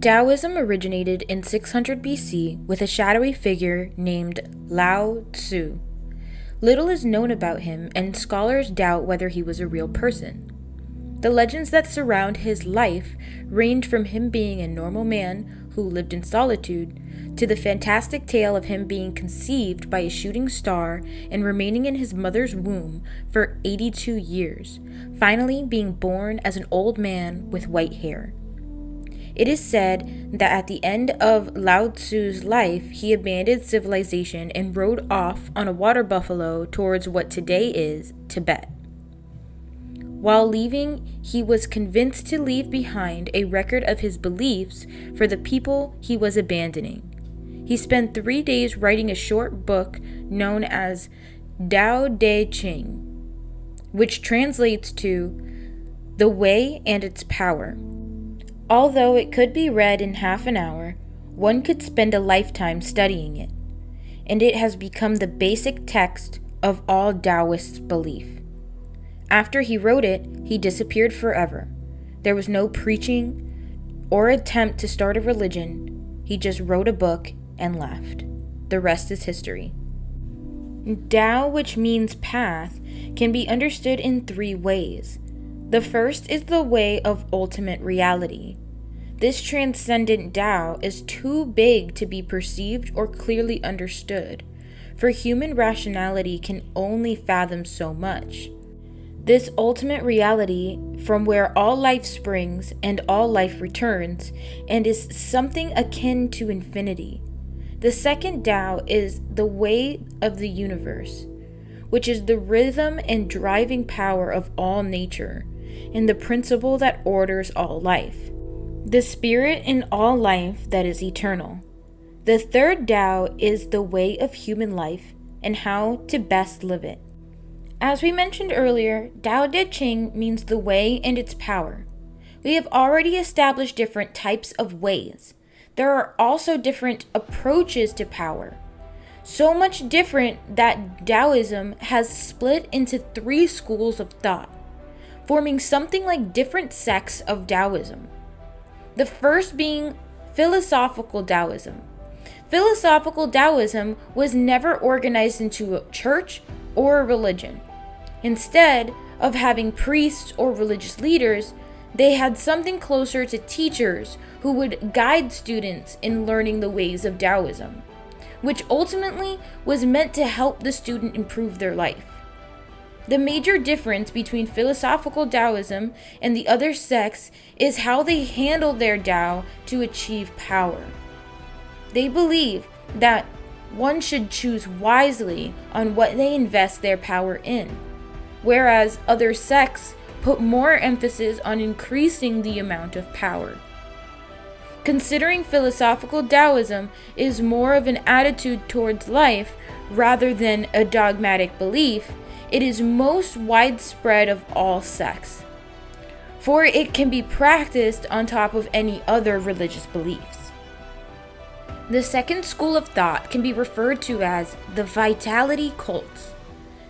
Taoism originated in 600 BC with a shadowy figure named Lao Tzu. Little is known about him, and scholars doubt whether he was a real person. The legends that surround his life range from him being a normal man who lived in solitude to the fantastic tale of him being conceived by a shooting star and remaining in his mother's womb for 82 years, finally being born as an old man with white hair. It is said that at the end of Lao Tzu's life, he abandoned civilization and rode off on a water buffalo towards what today is Tibet. While leaving, he was convinced to leave behind a record of his beliefs for the people he was abandoning. He spent 3 days writing a short book known as Tao Te Ching, which translates to The Way and Its Power. Although it could be read in half an hour, one could spend a lifetime studying it, and it has become the basic text of all Taoists' belief. After he wrote it, he disappeared forever. There was no preaching or attempt to start a religion. He just wrote a book and left. The rest is history. Tao, which means path, can be understood in 3 ways. The first is the way of ultimate reality. This transcendent Tao is too big to be perceived or clearly understood, for human rationality can only fathom so much. This ultimate reality, from where all life springs and all life returns, and is something akin to infinity. The second Tao is the way of the universe, which is the rhythm and driving power of all nature, and the principle that orders all life. The spirit in all life that is eternal. The third Tao is the way of human life and how to best live it. As we mentioned earlier, Tao Te Ching means the way and its power. We have already established different types of ways. There are also different approaches to power. So much different that Taoism has split into 3 schools of thought, forming something like different sects of Taoism. The first being philosophical Taoism. Philosophical Taoism was never organized into a church or a religion. Instead of having priests or religious leaders, they had something closer to teachers who would guide students in learning the ways of Taoism, which ultimately was meant to help the student improve their life. The major difference between philosophical Taoism and the other sects is how they handle their Tao to achieve power. They believe that one should choose wisely on what they invest their power in, whereas other sects put more emphasis on increasing the amount of power. Considering philosophical Taoism is more of an attitude towards life rather than a dogmatic belief, it is most widespread of all sects, for it can be practiced on top of any other religious beliefs. The second school of thought can be referred to as the vitality cults.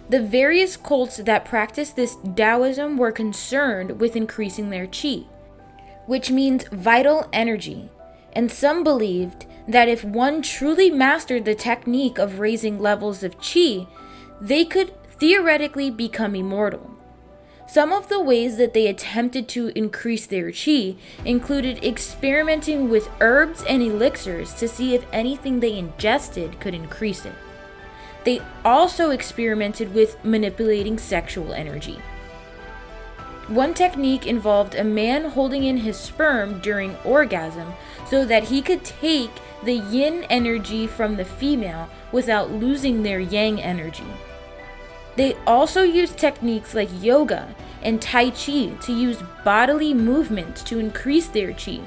The various cults that practiced this Taoism were concerned with increasing their qi, which means vital energy, and some believed that if one truly mastered the technique of raising levels of qi, they could theoretically become immortal. Some of the ways that they attempted to increase their qi included experimenting with herbs and elixirs to see if anything they ingested could increase it. They also experimented with manipulating sexual energy. One technique involved a man holding in his sperm during orgasm so that he could take the yin energy from the female without losing their yang energy. They also used techniques like yoga and tai chi to use bodily movements to increase their qi,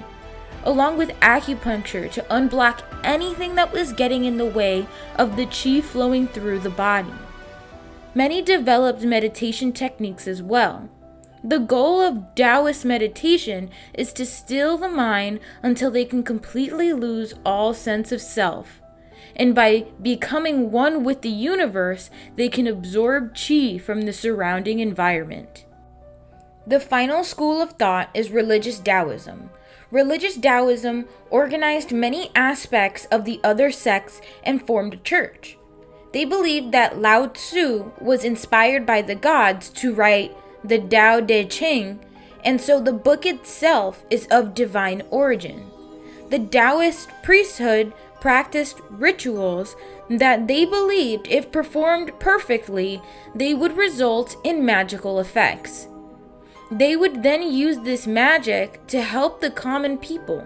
along with acupuncture to unblock anything that was getting in the way of the qi flowing through the body. Many developed meditation techniques as well. The goal of Taoist meditation is to still the mind until they can completely lose all sense of self. And by becoming one with the universe, they can absorb qi from the surrounding environment. The final school of thought is religious Taoism. Religious Taoism organized many aspects of the other sects and formed a church. They believed that Lao Tzu was inspired by the gods to write the Tao Te Ching, and so the book itself is of divine origin. The Taoist priesthood practiced rituals that they believed, if performed perfectly, they would result in magical effects. They would then use this magic to help the common people.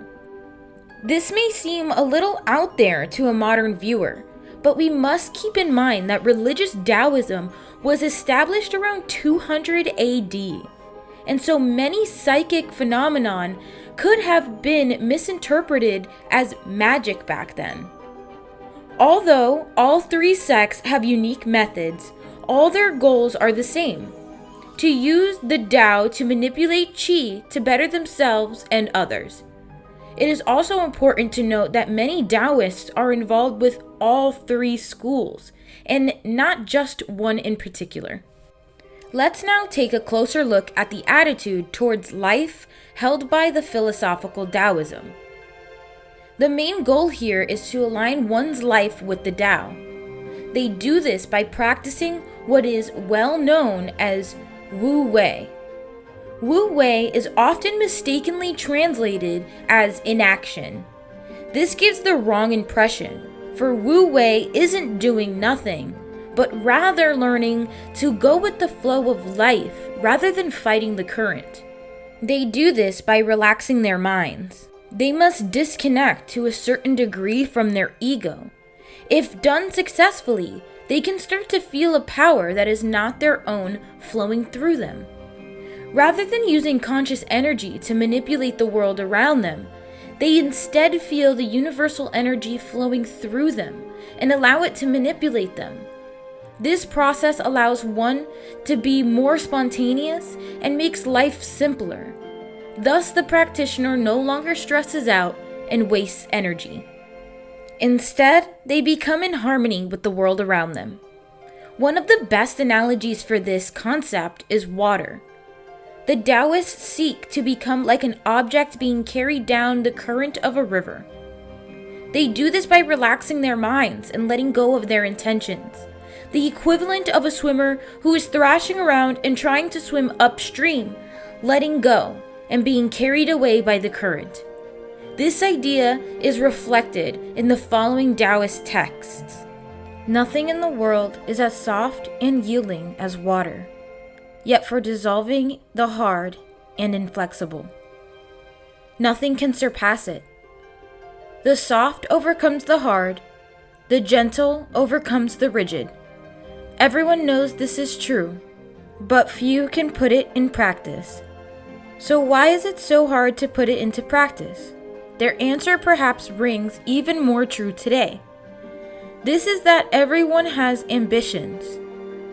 This may seem a little out there to a modern viewer, but we must keep in mind that religious Taoism was established around 200 AD, and so many psychic phenomenon could have been misinterpreted as magic back then. Although all three sects have unique methods, all their goals are the same: to use the Tao to manipulate qi to better themselves and others. It is also important to note that many Taoists are involved with all three schools, and not just one in particular. Let's now take a closer look at the attitude towards life held by the philosophical Taoism. The main goal here is to align one's life with the Tao. They do this by practicing what is well known as Wu Wei. Wu Wei is often mistakenly translated as inaction. This gives the wrong impression, for Wu Wei isn't doing nothing, but rather learning to go with the flow of life rather than fighting the current. They do this by relaxing their minds. They must disconnect to a certain degree from their ego. If done successfully, they can start to feel a power that is not their own flowing through them. Rather than using conscious energy to manipulate the world around them, they instead feel the universal energy flowing through them and allow it to manipulate them. This process allows one to be more spontaneous and makes life simpler. Thus, the practitioner no longer stresses out and wastes energy. Instead, they become in harmony with the world around them. One of the best analogies for this concept is water. The Taoists seek to become like an object being carried down the current of a river. They do this by relaxing their minds and letting go of their intentions, the equivalent of a swimmer who is thrashing around and trying to swim upstream, letting go and being carried away by the current. This idea is reflected in the following Taoist texts. Nothing in the world is as soft and yielding as water, yet for dissolving the hard and inflexible. Nothing can surpass it. The soft overcomes the hard, the gentle overcomes the rigid. Everyone knows this is true, but few can put it in practice. So why is it so hard to put it into practice? Their answer perhaps rings even more true today. This is that everyone has ambitions.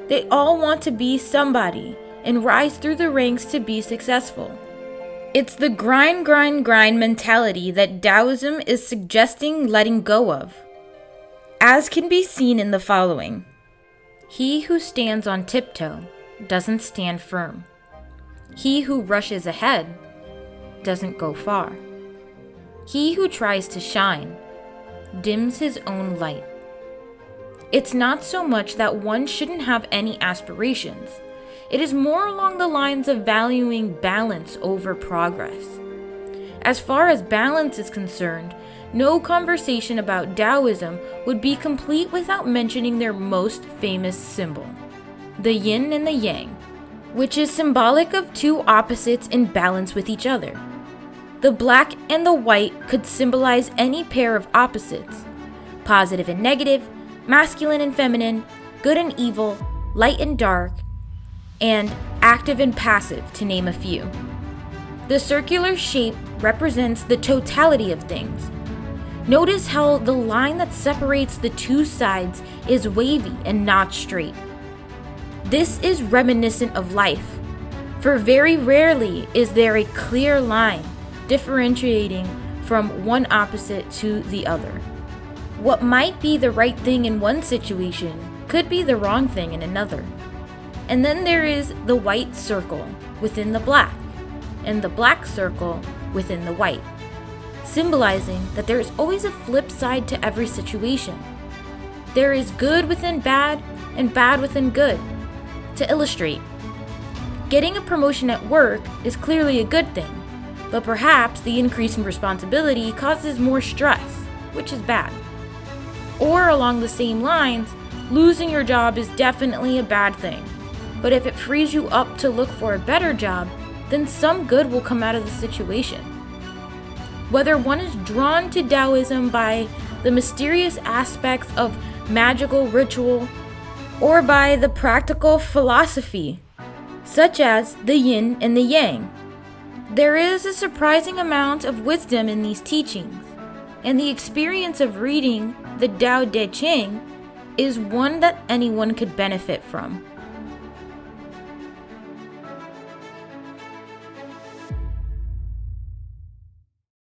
They all want to be somebody and rise through the ranks to be successful. It's the grind mentality that Taoism is suggesting letting go of, as can be seen in the following. He who stands on tiptoe doesn't stand firm. He who rushes ahead doesn't go far. He who tries to shine dims his own light. It's not so much that one shouldn't have any aspirations. It is more along the lines of valuing balance over progress. As far as balance is concerned, no conversation about Taoism would be complete without mentioning their most famous symbol, the yin and the yang, which is symbolic of two opposites in balance with each other. The black and the white could symbolize any pair of opposites, positive and negative, masculine and feminine, good and evil, light and dark, and active and passive, to name a few. The circular shape represents the totality of things. Notice how the line that separates the two sides is wavy and not straight. This is reminiscent of life, for very rarely is there a clear line differentiating from one opposite to the other. What might be the right thing in one situation could be the wrong thing in another. And then there is the white circle within the black, and the black circle within the white. symbolizing that there is always a flip side to every situation. There is good within bad and bad within good. To illustrate, getting a promotion at work is clearly a good thing, but perhaps the increase in responsibility causes more stress, which is bad. Or along the same lines, losing your job is definitely a bad thing, but if it frees you up to look for a better job, then some good will come out of the situation. Whether one is drawn to Taoism by the mysterious aspects of magical ritual, or by the practical philosophy, such as the yin and the yang, there is a surprising amount of wisdom in these teachings, and the experience of reading the Tao Te Ching is one that anyone could benefit from.